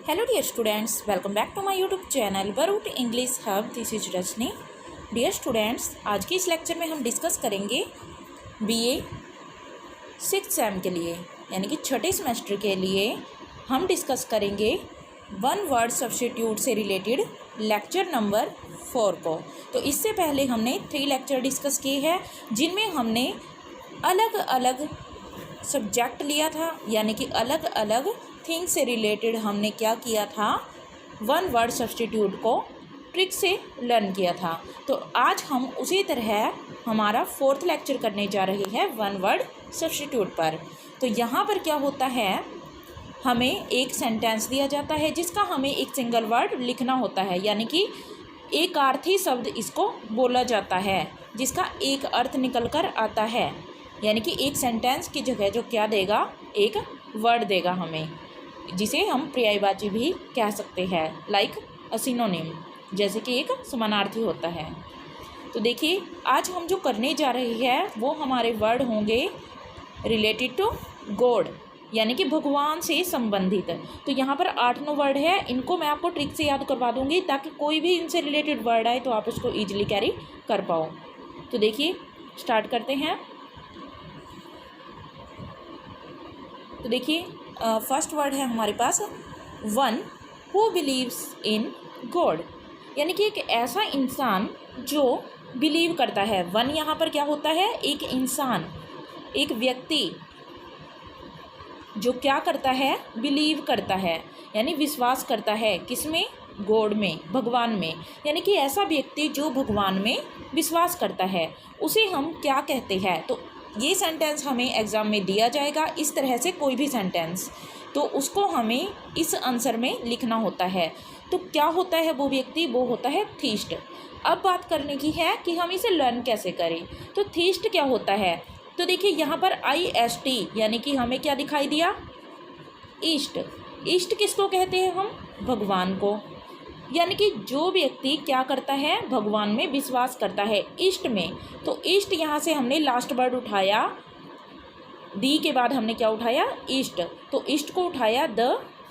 Hello dear students, welcome back to my YouTube channel Baroot English Hub. This is Rajni. Dear students, आज की इस lecture में हम discuss करेंगे BA 6th same के लिए यानी कि छठे सेमेस्टर के लिए हम डिस्कस करेंगे वन वर्ड सब्स्टिट्यूट से रिलेटेड लेक्चर नंबर 4 को। तो इससे पहले हमने 3 लेक्चर डिस्कस किए हैं जिनमें हमने अलग अलग सब्जेक्ट लिया था, यानी कि अलग अलग थिंग से रिलेटेड हमने क्या किया था, वन वर्ड सब्स्टिट्यूट को ट्रिक से लर्न किया था। तो आज हम उसी तरह हमारा 4th लेक्चर करने जा रहे हैं वन वर्ड सब्स्टिट्यूट पर। तो यहाँ पर क्या होता है, हमें एक सेंटेंस दिया जाता है जिसका हमें एक सिंगल वर्ड लिखना होता है, यानी कि एक अर्थी शब्द इसको बोला जाता है जिसका एक अर्थ निकल कर आता है, यानी कि एक सेंटेंस की जगह जो क्या देगा, एक वर्ड देगा हमें, जिसे हम पर्यायवाची भी कह सकते हैं, लाइक अ सिनोनिम, जैसे कि एक समानार्थी होता है। तो देखिए आज हम जो करने जा रहे हैं वो हमारे वर्ड होंगे रिलेटेड टू गॉड, यानी कि भगवान से संबंधित। तो यहाँ पर 8-9 वर्ड है, इनको मैं आपको ट्रिक से याद करवा दूँगी ताकि कोई भी इनसे रिलेटेड वर्ड आए तो आप उसको ईजिली कैरी कर पाओ। तो देखिए स्टार्ट करते हैं। तो देखिए फर्स्ट वर्ड है हमारे पास one who believes in God, यानी कि एक ऐसा इंसान जो बिलीव करता है। वन यहाँ पर क्या होता है, एक इंसान, एक व्यक्ति जो क्या करता है, बिलीव करता है, यानी विश्वास करता है, किसमें, गॉड में, भगवान में। यानी कि ऐसा व्यक्ति जो भगवान में विश्वास करता है उसे हम क्या कहते हैं। तो ये सेंटेंस हमें एग्ज़ाम में दिया जाएगा, इस तरह से कोई भी सेंटेंस, तो उसको हमें इस आंसर में लिखना होता है। तो क्या होता है वो व्यक्ति, वो होता है थीस्ट। अब बात करने की है कि हम इसे लर्न कैसे करें। तो थीस्ट क्या होता है, तो देखिए यहाँ पर IST, यानी कि हमें क्या दिखाई दिया, ईस्ट। ईस्ट किसको कहते हैं हम, भगवान को। यानी कि जो व्यक्ति क्या करता है, भगवान में विश्वास करता है, ईस्ट में। तो ईस्ट यहाँ से हमने लास्ट वर्ड उठाया, दी के बाद हमने क्या उठाया, ईस्ट। तो ईस्ट को उठाया द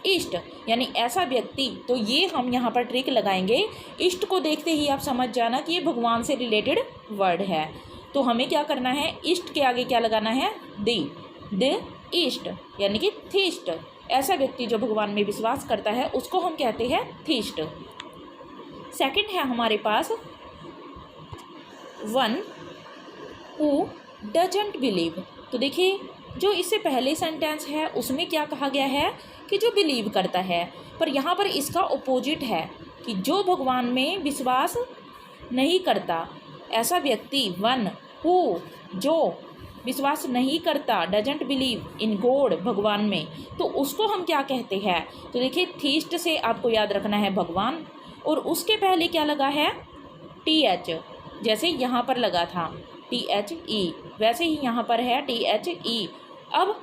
ईस्ट, यानी ऐसा व्यक्ति। तो ये हम यहाँ पर ट्रिक लगाएंगे, ईस्ट को देखते ही आप समझ जाना कि ये भगवान से रिलेटेड वर्ड है। तो हमें क्या करना है, ईस्ट के आगे क्या लगाना है, द ईस्ट, यानी कि थीस्ट। ऐसा व्यक्ति जो भगवान में विश्वास करता है उसको हम कहते हैं थीस्ट। सेकंड है हमारे पास वन हु डजंट बिलीव। तो देखिए जो इससे पहले सेंटेंस है उसमें क्या कहा गया है कि जो बिलीव करता है, पर यहाँ पर इसका अपोजिट है कि जो भगवान में विश्वास नहीं करता, ऐसा व्यक्ति, वन हु, जो विश्वास नहीं करता, डजंट बिलीव इन गॉड, भगवान में, तो उसको हम क्या कहते हैं। तो देखिए थीस्ट से आपको याद रखना है भगवान, और उसके पहले क्या लगा है, TH, जैसे यहाँ पर लगा था THE, वैसे ही यहाँ पर है THE। अब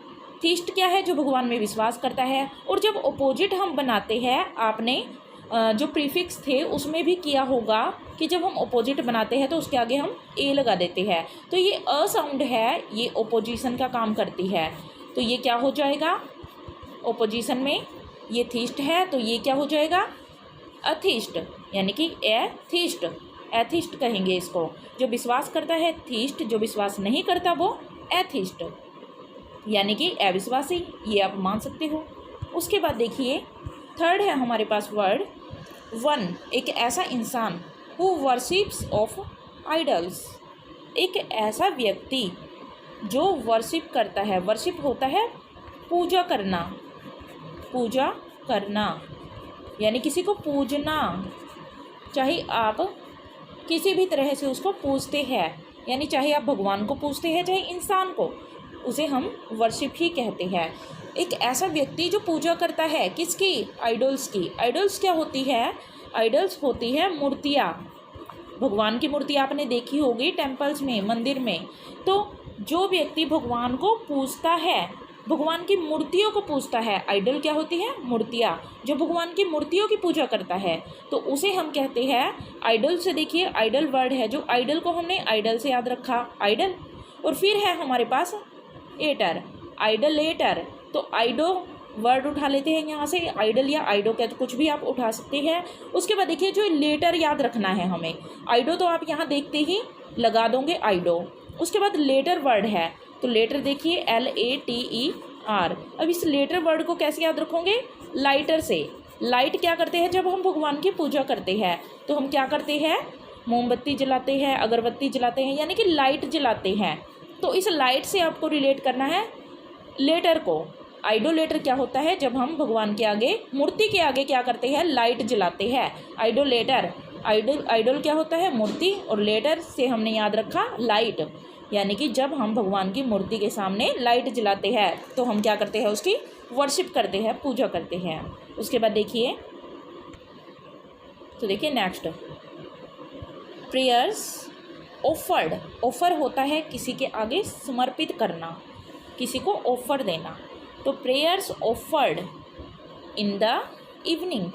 थीस्ट क्या है, जो भगवान में विश्वास करता है। और जब अपोजिट हम बनाते हैं, आपने जो प्रीफिक्स थे उसमें भी किया होगा कि जब हम अपोजिट बनाते हैं तो उसके आगे हम ए लगा देते हैं। तो ये अ साउंड है, ये ओपोजिशन का काम करती है। तो ये क्या हो जाएगा, ओपोजिशन में ये थीस्ट है, तो ये क्या हो जाएगा, अथीस्ट, यानी कि एथीस्ट। एथीस्ट कहेंगे इसको, जो विश्वास करता है थीस्ट, जो विश्वास नहीं करता वो एथीस्ट, यानी कि अविश्वासी, ये आप मान सकते हो। उसके बाद देखिए थर्ड है हमारे पास वर्ड वन, एक ऐसा इंसान हु वर्शिप्स ऑफ आइडल्स, एक ऐसा व्यक्ति जो वर्शिप करता है। वर्शिप होता है पूजा करना, पूजा करना, यानी किसी को पूजना, चाहे आप किसी भी तरह से उसको पूजते हैं, यानी चाहे आप भगवान को पूजते हैं चाहे इंसान को, उसे हम वर्शिप ही कहते हैं। एक ऐसा व्यक्ति जो पूजा करता है, किसकी, आइडल्स की। आइडल्स क्या होती है, आइडल्स होती है मूर्तियाँ, भगवान की मूर्ति आपने देखी होगी टेम्पल्स में, मंदिर में। तो जो व्यक्ति भगवान को पूजता है, भगवान की मूर्तियों को पूजता है, आइडल क्या होती है, मूर्तियाँ, जो भगवान की मूर्तियों की पूजा करता है, तो उसे हम कहते हैं आइडल। से देखिए आइडल वर्ड है, जो आइडल को हमने आइडल से याद रखा, आइडल। और फिर है हमारे पास एटर, आइडलेटर। तो आइडो वर्ड उठा लेते हैं यहाँ से, आइडल या आइडो क्या, तो कुछ भी आप उठा सकते हैं। उसके बाद देखिए जो लेटर याद रखना है हमें, आइडो तो आप यहाँ देखते ही लगा दोगे आइडो। उसके बाद लेटर वर्ड है, तो लेटर देखिए LATER। अब इस लेटर वर्ड को कैसे याद रखोगे, लाइटर से। लाइट क्या करते हैं, जब हम भगवान की पूजा करते हैं तो हम क्या करते हैं, मोमबत्ती जलाते हैं, अगरबत्ती जलाते हैं, यानी कि लाइट जलाते हैं। तो इस लाइट से आपको रिलेट करना है लेटर को। आइडोलेटर क्या होता है, जब हम भगवान के आगे, मूर्ति के आगे क्या करते हैं, लाइट जलाते हैं। आइडोलेटर, आइडल क्या होता है, मूर्ति, और लेटर से हमने याद रखा लाइट, यानी कि जब हम भगवान की मूर्ति के सामने लाइट जलाते हैं तो हम क्या करते हैं, उसकी वर्शिप करते हैं, पूजा करते हैं। उसके बाद देखिए, तो देखिए नेक्स्ट, प्रेयर्स ऑफर्ड। ऑफर होता है किसी के आगे समर्पित करना, किसी को ऑफर देना। तो prayers offered in the evening,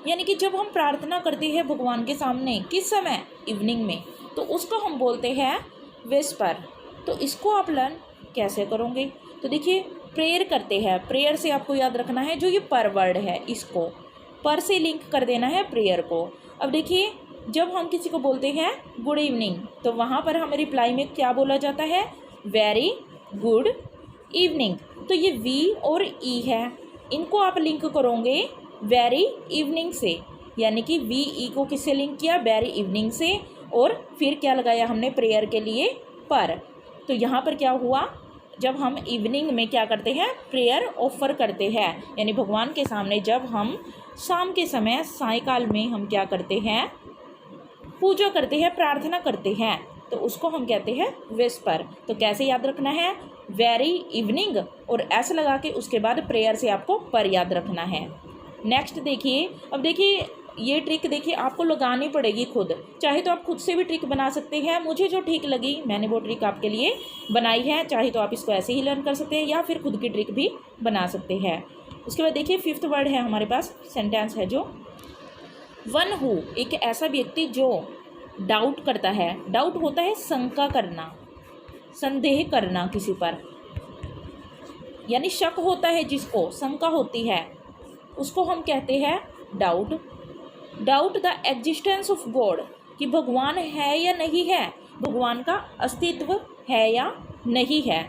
यानी कि जब हम प्रार्थना करते हैं भगवान के सामने, किस समय, इवनिंग में, तो उसको हम बोलते हैं वेस्पर। तो इसको आप लर्न कैसे करोगे, तो देखिए प्रेयर करते हैं, प्रेयर से आपको याद रखना है जो ये पर वर्ड है, इसको पर से लिंक कर देना है प्रेयर को। अब देखिए जब हम किसी को बोलते हैं गुड इवनिंग, तो वहाँ पर हमें रिप्लाई में क्या बोला जाता है, वेरी गुड इवनिंग। तो ये वी और ई है, इनको आप लिंक करोगे वेरी इवनिंग से, यानी कि वी ई को किससे लिंक किया, वेरी इवनिंग से, और फिर क्या लगाया हमने प्रेयर के लिए पर। तो यहाँ पर क्या हुआ, जब हम इवनिंग में क्या करते हैं, प्रेयर ऑफर करते हैं, यानी भगवान के सामने जब हम शाम के समय, सायकाल में हम क्या करते हैं, पूजा करते हैं, प्रार्थना करते हैं, तो उसको हम कहते हैं वेस्पर। तो कैसे याद रखना है, वेरी इवनिंग और एस लगा के उसके बाद प्रेयर से आपको पर याद रखना है। नेक्स्ट देखिए, अब देखिए ये ट्रिक देखिए आपको लगानी पड़ेगी खुद, चाहे तो आप खुद से भी ट्रिक बना सकते हैं, मुझे जो ठीक लगी मैंने वो ट्रिक आपके लिए बनाई है, चाहे तो आप इसको ऐसे ही लर्न कर सकते हैं या फिर खुद की ट्रिक भी बना सकते हैं। उसके बाद देखिए फिफ्थ वर्ड है हमारे पास, सेंटेंस है जो वन हु, एक ऐसा व्यक्ति जो डाउट करता है। डाउट होता है शंका करना, संदेह करना किसी पर, यानी शक होता है, जिसको शंका होती है उसको हम कहते हैं doubt. Doubt the existence of God, कि भगवान है या नहीं है, भगवान का अस्तित्व है या नहीं है,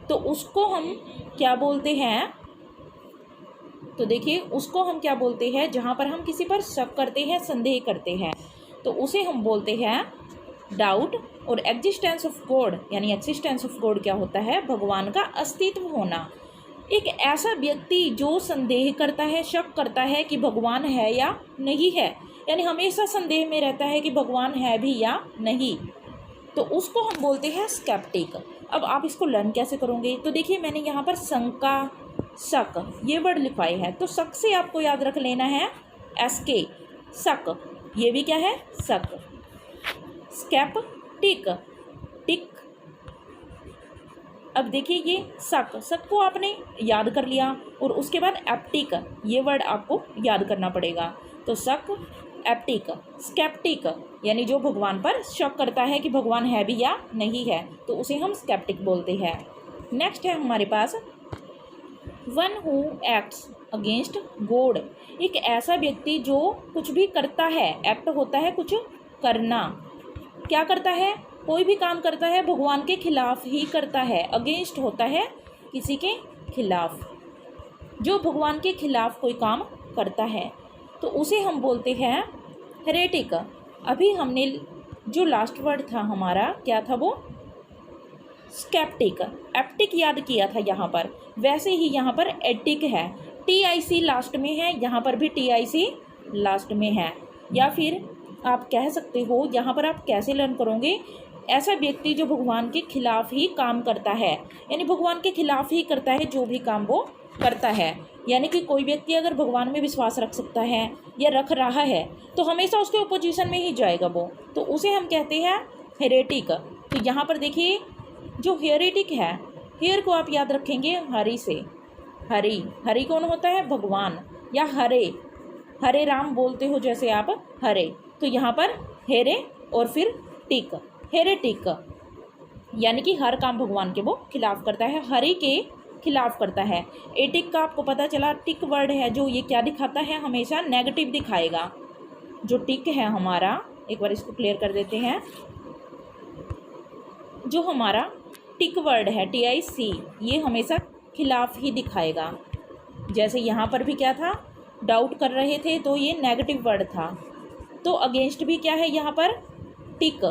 तो उसको हम क्या बोलते हैं, तो देखिए उसको हम क्या बोलते हैं, जहाँ पर हम किसी पर शक करते हैं, संदेह करते हैं, तो उसे हम बोलते हैं डाउट। और एग्जिस्टेंस ऑफ गॉड, यानी एग्जिस्टेंस ऑफ गॉड क्या होता है, भगवान का अस्तित्व होना। एक ऐसा व्यक्ति जो संदेह करता है, शक करता है कि भगवान है या नहीं है, यानी हमेशा संदेह में रहता है कि भगवान है भी या नहीं, तो उसको हम बोलते हैं स्केप्टिक। अब आप इसको लर्न कैसे करोगे, तो देखिए मैंने यहाँ पर शंका, शक ये वर्ड लिखवाए हैं, तो शक से आपको याद रख लेना है SK, शक, ये भी क्या है, शक। स्केप्टिक, टिक। अब देखिए ये शक, शक को आपने याद कर लिया, और उसके बाद एप्टिक, ये वर्ड आपको याद करना पड़ेगा। तो शक, एप्टिक, स्केप्टिक, यानी जो भगवान पर शक करता है कि भगवान है भी या नहीं है, तो उसे हम स्केप्टिक बोलते हैं। नेक्स्ट है हमारे पास one who acts against God, एक ऐसा व्यक्ति जो कुछ भी करता है, एक्ट होता है कुछ करना, क्या करता है, कोई भी काम करता है भगवान के खिलाफ ही करता है, अगेंस्ट होता है किसी के खिलाफ, जो भगवान के खिलाफ कोई काम करता है तो उसे हम बोलते हैं हेरेटिक। अभी हमने जो लास्ट वर्ड था हमारा क्या था, वो स्केप्टिक, एप्टिक याद किया था यहाँ पर, वैसे ही यहाँ पर एटिक है, TIC लास्ट में है, यहाँ पर भी TIC लास्ट में है। या फिर आप कह सकते हो, यहाँ पर आप कैसे लर्न करोगे, ऐसा व्यक्ति जो भगवान के खिलाफ ही काम करता है, यानी भगवान के खिलाफ ही करता है जो भी काम वो करता है, यानी कि कोई व्यक्ति अगर भगवान में विश्वास रख सकता है या रख रहा है तो हमेशा उसके ओपोजिशन में ही जाएगा वो, तो उसे हम कहते हैं हेरेटिक। तो यहाँ पर देखिए जो हेरेटिक है, हेयर को आप याद रखेंगे हरि से, हरि, हरि कौन होता है, भगवान, या हरे, हरे राम बोलते हो जैसे आप हरे, तो यहाँ पर हेरे और फिर टिक, हेरेटिक, यानी कि हर काम भगवान के वो खिलाफ करता है, हरि के खिलाफ करता है। ए टिक का आपको पता चला, टिक वर्ड है जो ये क्या दिखाता है, हमेशा नेगेटिव दिखाएगा। जो टिक है हमारा, एक बार इसको क्लियर कर देते हैं, जो हमारा टिक वर्ड है TIC, ये हमेशा खिलाफ ही दिखाएगा। जैसे यहाँ पर भी क्या था, डाउट कर रहे थे तो ये नेगेटिव वर्ड था, तो अगेंस्ट भी क्या है यहाँ पर, टिक,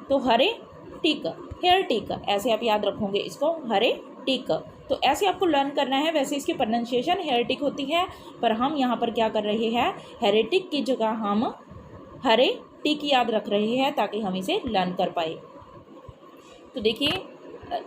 तो हरे टिक, हेयर टिक, ऐसे आप याद रखोगे इसको, हरे टिक। तो ऐसे आपको लर्न करना है। वैसे इसकी प्रोनाउंसिएशन हेरेटिक होती है, पर हम यहाँ पर क्या कर रहे हैं, हेरेटिक की जगह हम हरे टिक याद रख रहे हैं ताकि हम इसे लर्न कर पाए। तो देखिए,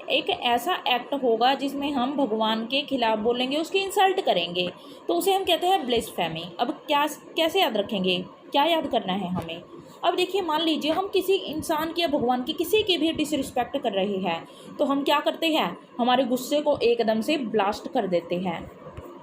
एक ऐसा एक्ट होगा जिसमें हम भगवान के खिलाफ बोलेंगे, उसकी इंसल्ट करेंगे, तो उसे हम कहते हैं ब्लेस्फेमी। अब क्या कैसे याद रखेंगे, क्या याद करना है हमें। अब देखिए, मान लीजिए हम किसी इंसान की या भगवान की किसी की भी डिसरिस्पेक्ट कर रहे हैं, तो हम क्या करते हैं, हमारे गुस्से को एकदम से ब्लास्ट कर देते हैं।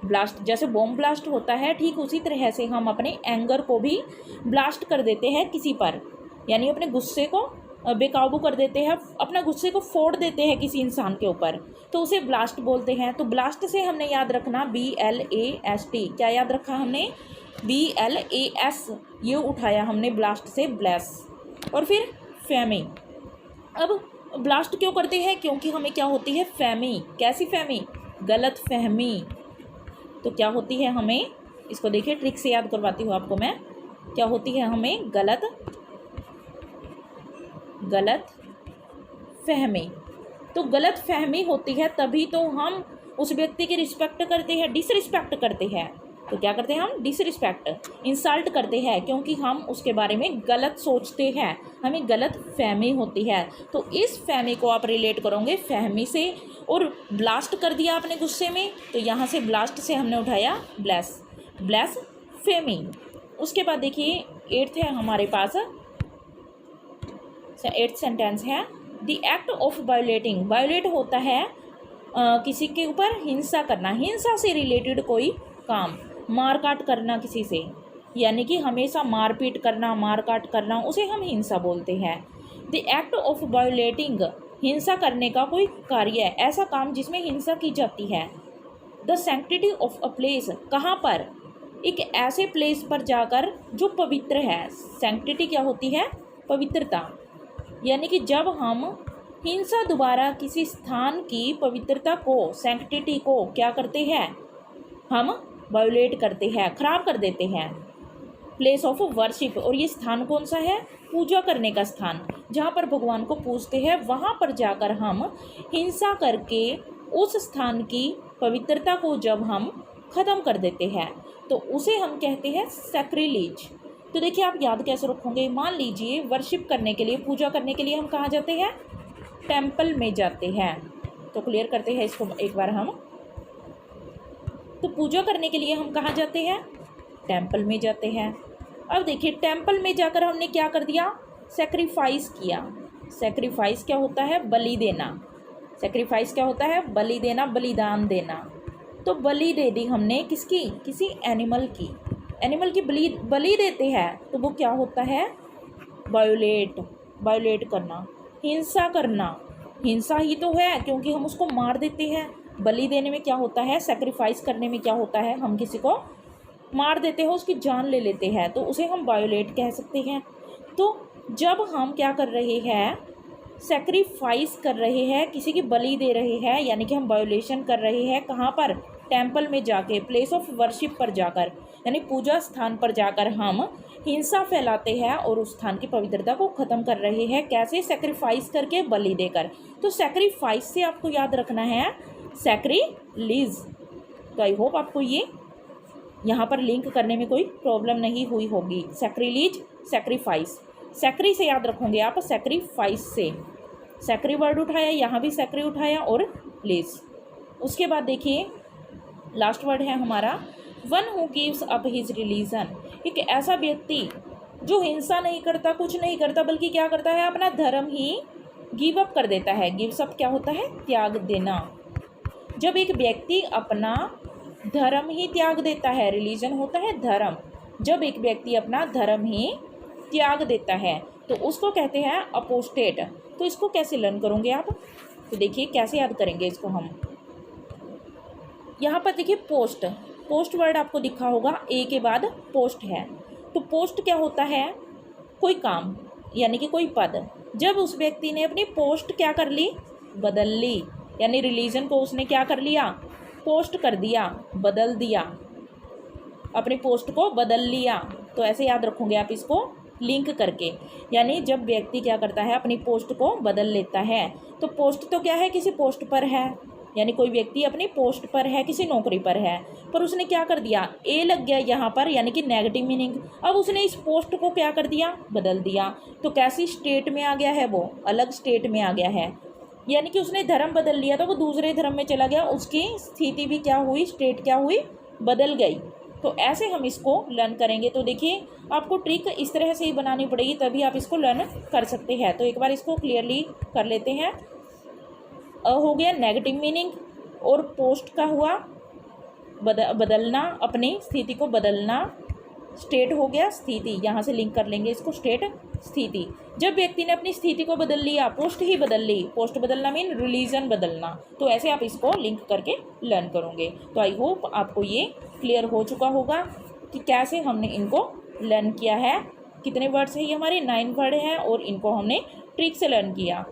ब्लास्ट जैसे बॉम्ब ब्लास्ट होता है, ठीक उसी तरह से हम अपने एंगर को भी ब्लास्ट कर देते हैं किसी पर, यानी अपने गुस्से को बेकाबू कर देते हैं, अपना गुस्से को फोड़ देते हैं किसी इंसान के ऊपर, तो उसे ब्लास्ट बोलते हैं। तो ब्लास्ट से हमने याद रखना BLAST, क्या याद रखा हमने, BLAS, ये उठाया हमने ब्लास्ट से ब्लेस। और फिर फेमी। अब ब्लास्ट क्यों करते हैं, क्योंकि हमें क्या होती है, फेमी। कैसी फेमी, गलत फहमी। तो क्या होती है हमें, इसको देखिए ट्रिक से याद करवाती हूँ आपको मैं, क्या होती है हमें, गलत फहमी। तो गलत फहमी होती है तभी तो हम उस व्यक्ति की रिस्पेक्ट करते हैं, डिसरिस्पेक्ट करते हैं। तो क्या करते हैं हम, डिसरिस्पेक्ट, इंसल्ट करते हैं, क्योंकि हम उसके बारे में गलत सोचते हैं, हमें गलत फहमी होती है। तो इस फहमी को आप रिलेट करोगे फहमी से, और ब्लास्ट कर दिया आपने गुस्से में, तो यहाँ से ब्लास्ट से हमने उठाया ब्लेस फेमी। उसके बाद देखिए 8th है हमारे पास, 8th सेंटेंस है, the act of violating. Violet होता है किसी के ऊपर हिंसा करना, हिंसा से रिलेटेड कोई काम, मार काट करना किसी से, यानी कि हमेशा मारपीट करना, मार काट करना, उसे हम हिंसा बोलते हैं। द एक्ट ऑफ वायोलेटिंग, हिंसा करने का कोई कार्य, ऐसा काम जिसमें हिंसा की जाती है। The sanctity of a place, कहाँ पर, एक ऐसे प्लेस पर जाकर जो पवित्र है। सैंक्टिटी क्या होती है, पवित्रता, यानी कि जब हम हिंसा द्वारा किसी स्थान की पवित्रता को, सैंक्टिटी को क्या करते हैं, हम वायोलेट करते हैं, खराब कर देते हैं। प्लेस ऑफ वर्शिप, और ये स्थान कौन सा है, पूजा करने का स्थान, जहाँ पर भगवान को पूजते हैं, वहाँ पर जाकर हम हिंसा करके उस स्थान की पवित्रता को जब हम ख़त्म कर देते हैं, तो उसे हम कहते हैं सैक्रिलीज। तो देखिए, आप याद कैसे रखोगे, मान लीजिए वर्शिप करने के लिए, पूजा करने के लिए हम कहाँ जाते हैं, टेम्पल में जाते हैं। तो क्लियर करते हैं इसको एक बार हम, तो पूजा करने के लिए हम कहाँ जाते हैं, टेम्पल में जाते हैं। अब देखिए, टेम्पल में जाकर हमने क्या कर दिया, सेक्रीफाइस किया। सेक्रीफाइस क्या होता है, बलि देना। सेक्रीफाइस क्या होता है, बलि देना, बलिदान देना। तो बलि दे दी हमने किसकी, किसी एनिमल की, एनिमल की बलि देते हैं, तो वो क्या होता है, वायोलेट करना, हिंसा करना। हिंसा ही तो है, क्योंकि हम उसको मार देते हैं। बलि देने में क्या होता है, सेक्रीफाइस करने में क्या होता है, हम किसी को मार देते हैं, उसकी जान ले लेते हैं, तो उसे हम वायोलेट कह सकते हैं। तो जब हम क्या कर रहे हैं, सेक्रीफाइस कर रहे हैं, किसी की बलि दे रहे हैं, यानी कि हम वायोलेशन कर रहे हैं, कहाँ पर, टेम्पल में जाके, प्लेस ऑफ वर्शिप पर जाकर, यानी पूजा स्थान पर जाकर हम हिंसा फैलाते हैं और उस स्थान की पवित्रता को ख़त्म कर रहे हैं। कैसे, सेक्रीफाइस करके, बलि देकर। तो सेक्रीफाइस से आपको याद रखना है सैक्रिलीज। तो आई होप आपको ये यहाँ पर लिंक करने में कोई प्रॉब्लम नहीं हुई होगी। सैक्रिलीज, सेक्रीफाइस, सैक्री से याद रखोगे आप, सैक्रीफाइस से, सैक्री वर्ड उठाया, यहाँ भी सैक्री उठाया, और लीज। उसके बाद देखिए लास्ट वर्ड है हमारा, one who gives up his religion. एक ऐसा व्यक्ति जो हिंसा नहीं करता, कुछ नहीं करता, बल्कि क्या करता है, अपना धर्म ही गिव अप कर देता है। गिव्स अप क्या होता है, त्याग देना। जब एक व्यक्ति अपना धर्म ही त्याग देता है, रिलीजन होता है धर्म, जब एक व्यक्ति अपना धर्म ही त्याग देता है तो उसको कहते हैं अपोस्टेट। तो इसको कैसे लर्न करोगे आप, तो देखिए कैसे याद करेंगे इसको हम। यहाँ पर देखिए पोस्ट, पोस्ट वर्ड आपको दिखा होगा, ए के बाद पोस्ट है। तो पोस्ट क्या होता है? कोई काम, यानी कि कोई पद। जब उस व्यक्ति ने अपनी पोस्ट क्या कर ली? बदल ली, यानी रिलीजन को उसने क्या कर लिया? पोस्ट कर दिया, बदल दिया, अपनी पोस्ट को बदल लिया। तो ऐसे याद रखोगे आप इसको लिंक करके, यानी जब व्यक्ति क्या करता है? अपनी पोस्ट को बदल लेता है। तो पोस्ट तो क्या है? किसी पोस्ट पर है, यानी कोई व्यक्ति अपनी पोस्ट पर है, किसी नौकरी पर है, पर उसने क्या कर दिया? ए लग गया यहाँ पर, यानी कि नेगेटिव मीनिंग। अब उसने इस पोस्ट को क्या कर दिया? बदल दिया। तो कैसी स्टेट में आ गया है? वो अलग स्टेट में आ गया है, यानी कि उसने धर्म बदल लिया, तो वो दूसरे धर्म में चला गया, उसकी स्थिति भी क्या हुई? स्टेट क्या हुई? बदल गई। तो ऐसे हम इसको लर्न करेंगे। तो देखिए आपको ट्रिक इस तरह से ही बनानी पड़ेगी, तभी आप इसको लर्न कर सकते हैं। तो एक बार इसको क्लियरली कर लेते हैं। हो गया नेगेटिव मीनिंग, और पोस्ट का हुआ बदलना, अपनी स्थिति को बदलना। स्टेट हो गया स्थिति, यहाँ से लिंक कर लेंगे इसको, स्टेट स्थिति। जब व्यक्ति ने अपनी स्थिति को बदल लिया, पोस्ट ही बदल ली, पोस्ट बदलना मीन रिलीजन बदलना। तो ऐसे आप इसको लिंक करके लर्न करोगे। तो आई होप आपको ये क्लियर हो चुका होगा कि कैसे हमने इनको लर्न किया है। कितने वर्ड्स है ये? हमारे 9 वर्ड हैं, और इनको हमने ट्रिक से लर्न किया।